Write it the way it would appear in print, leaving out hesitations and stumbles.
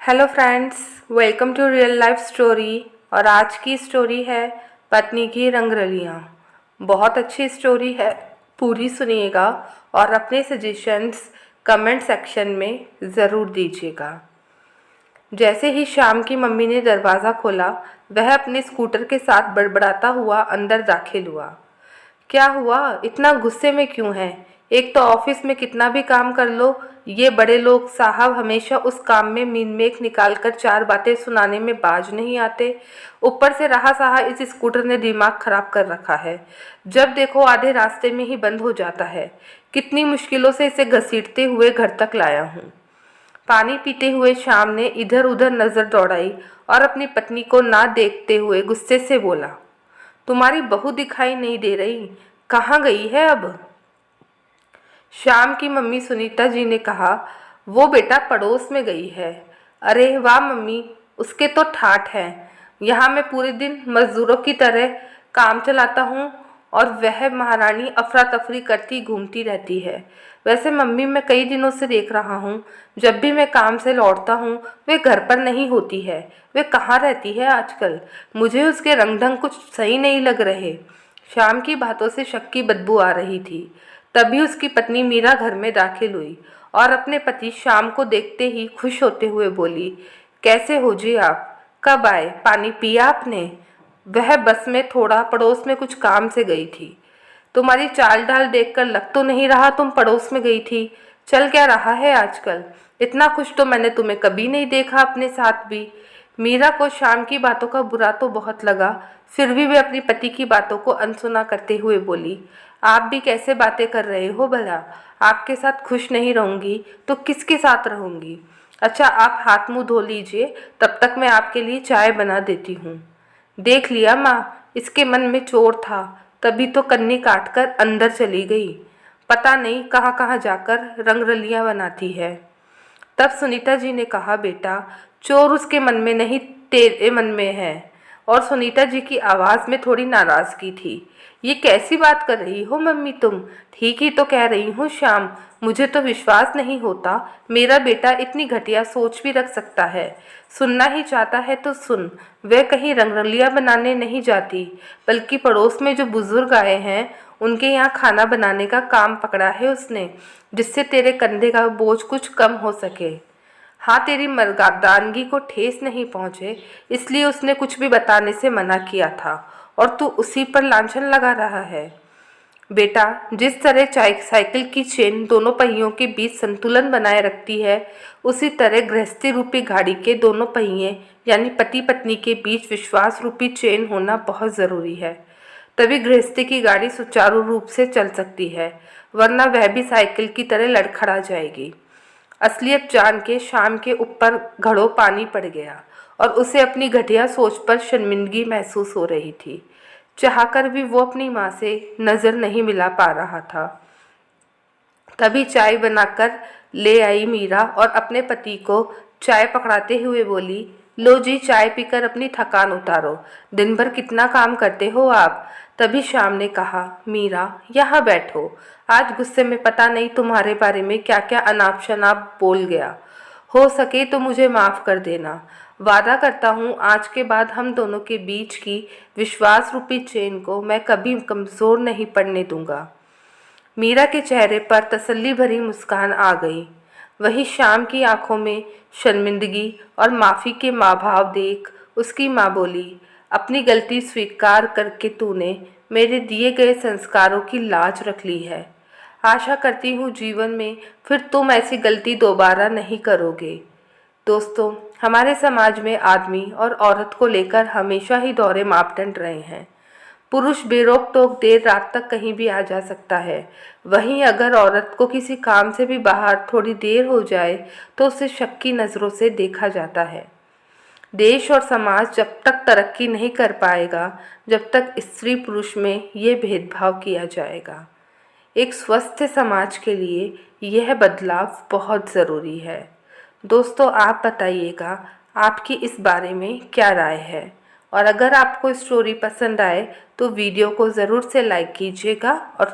Hello friends, welcome to real life story. और आज की स्टोरी है पत्नी की रंगरलियाँ। बहुत अच्छी स्टोरी है, पूरी सुनिएगा और अपने सजेशंस कमेंट सेक्शन में ज़रूर दीजिएगा। जैसे ही शाम की मम्मी ने दरवाज़ा खोला, वह अपने स्कूटर के साथ बड़बड़ाता हुआ अंदर दाखिल हुआ। क्या हुआ, इतना गुस्से में क्यों है? एक तो ऑफिस में कितना भी काम कर लो, ये बड़े लोग साहब हमेशा उस काम में मीन मेख निकाल कर चार बातें सुनाने में बाज नहीं आते। ऊपर से रहा सहा इस स्कूटर ने दिमाग खराब कर रखा है। जब देखो आधे रास्ते में ही बंद हो जाता है। कितनी मुश्किलों से इसे घसीटते हुए घर तक लाया हूँ। पानी पीते हुए शाम ने इधर उधर नज़र दौड़ाई और अपनी पत्नी को ना देखते हुए गुस्से से बोला, तुम्हारी बहू दिखाई नहीं दे रही, कहाँ गई है अब? शाम की मम्मी सुनीता जी ने कहा, वो बेटा पड़ोस में गई है। अरे वाह मम्मी, उसके तो ठाठ है। यहाँ मैं पूरे दिन मजदूरों की तरह काम चलाता हूँ और वह महारानी अफरा तफरी करती घूमती रहती है। वैसे मम्मी, मैं कई दिनों से देख रहा हूँ, जब भी मैं काम से लौटता हूँ वे घर पर नहीं होती है। वे कहाँ रहती है आजकल? मुझे उसके रंग ढंग कुछ सही नहीं लग रहे। शाम की बातों से शक की बदबू आ रही थी। तभी उसकी पत्नी मीरा घर में दाखिल हुई और अपने पति शाम को देखते ही खुश होते हुए बोली, कैसे हो जी आप? कब आए? पानी पिया आपने? वह बस में थोड़ा पड़ोस में कुछ काम से गई थी। तुम्हारी चाल ढाल देखकर लग तो नहीं रहा तुम पड़ोस में गई थी। चल क्या रहा है आजकल? इतना खुश तो मैंने तुम्हें कभी नहीं देखा अपने साथ भी। मीरा को शाम की बातों का बुरा तो बहुत लगा, फिर भी वे अपनी पति की बातों को अनसुना करते हुए बोली, आप भी कैसे बातें कर रहे हो भला? आपके साथ खुश नहीं रहूंगी तो किसके साथ रहूंगी? अच्छा, आप हाथ मुंह धो लीजिए, तब तक मैं आपके लिए चाय बना देती हूँ। देख लिया माँ, इसके मन में चोर था, तभी तो कन्नी काटकर अंदर चली गई। पता नहीं कहाँ कहाँ जाकर रंगरलियाँ बनाती है। तब सुनीता जी ने कहा, बेटा, चोर उसके मन में नहीं, तेरे मन में है। और सुनीता जी की आवाज़ में थोड़ी नाराज़गी थी। ये कैसी बात कर रही हो मम्मी तुम? ठीक ही तो कह रही हूँ श्याम, मुझे तो विश्वास नहीं होता मेरा बेटा इतनी घटिया सोच भी रख सकता है। सुनना ही चाहता है तो सुन, वह कहीं रंगरलियाँ बनाने नहीं जाती, बल्कि पड़ोस में जो बुजुर्ग आए हैं उनके यहाँ खाना बनाने का काम पकड़ा है उसने, जिससे तेरे कंधे का बोझ कुछ कम हो सके। हाँ, तेरी मर्दानगी को ठेस नहीं पहुँचे, इसलिए उसने कुछ भी बताने से मना किया था और तू उसी पर लांछन लगा रहा है। बेटा, जिस तरह साइकिल की चेन दोनों पहियों के बीच संतुलन बनाए रखती है, उसी तरह गृहस्थी रूपी गाड़ी के दोनों पहिए यानी पति पत्नी के बीच विश्वास रूपी चेन होना बहुत ज़रूरी है। तभी गृहस्थी की गाड़ी सुचारू रूप से चल सकती है, वरना वह भी साइकिल की तरह लड़खड़ा जाएगी। असलियत जान के शाम के ऊपर घड़ों पानी पड़ गया और उसे अपनी घटिया सोच पर शर्मिंदगी महसूस हो रही थी। चाहकर भी वो अपनी माँ से नज़र नहीं मिला पा रहा था। तभी चाय बनाकर ले आई मीरा और अपने पति को चाय पकड़ाते हुए बोली, लो जी, चाय पीकर अपनी थकान उतारो, दिन भर कितना काम करते हो आप। तभी शाम ने कहा, मीरा यहाँ बैठो, आज गुस्से में पता नहीं तुम्हारे बारे में क्या क्या अनाप शनाप बोल गया। हो सके तो मुझे माफ़ कर देना। वादा करता हूँ आज के बाद हम दोनों के बीच की विश्वास रूपी चेन को मैं कभी कमज़ोर नहीं पड़ने दूंगा। मीरा के चेहरे पर तसल्ली भरी मुस्कान आ गई। वही शाम की आंखों में शर्मिंदगी और माफ़ी के भाव देख उसकी माँ बोली, अपनी गलती स्वीकार करके तूने मेरे दिए गए संस्कारों की लाज रख ली है। आशा करती हूँ जीवन में फिर तुम ऐसी गलती दोबारा नहीं करोगे। दोस्तों, हमारे समाज में आदमी और औरत को लेकर हमेशा ही दोहरे मापदंड रहे हैं। पुरुष बेरोक टोक देर रात तक कहीं भी आ जा सकता है, वहीं अगर औरत को किसी काम से भी बाहर थोड़ी देर हो जाए तो उसे शक की नज़रों से देखा जाता है। देश और समाज जब तक तरक्की नहीं कर पाएगा, जब तक स्त्री पुरुष में ये भेदभाव किया जाएगा। एक स्वस्थ समाज के लिए यह बदलाव बहुत ज़रूरी है। दोस्तों, आप बताइएगा आपकी इस बारे में क्या राय है? और अगर आपको स्टोरी पसंद आए तो वीडियो को ज़रूर से लाइक कीजिएगा और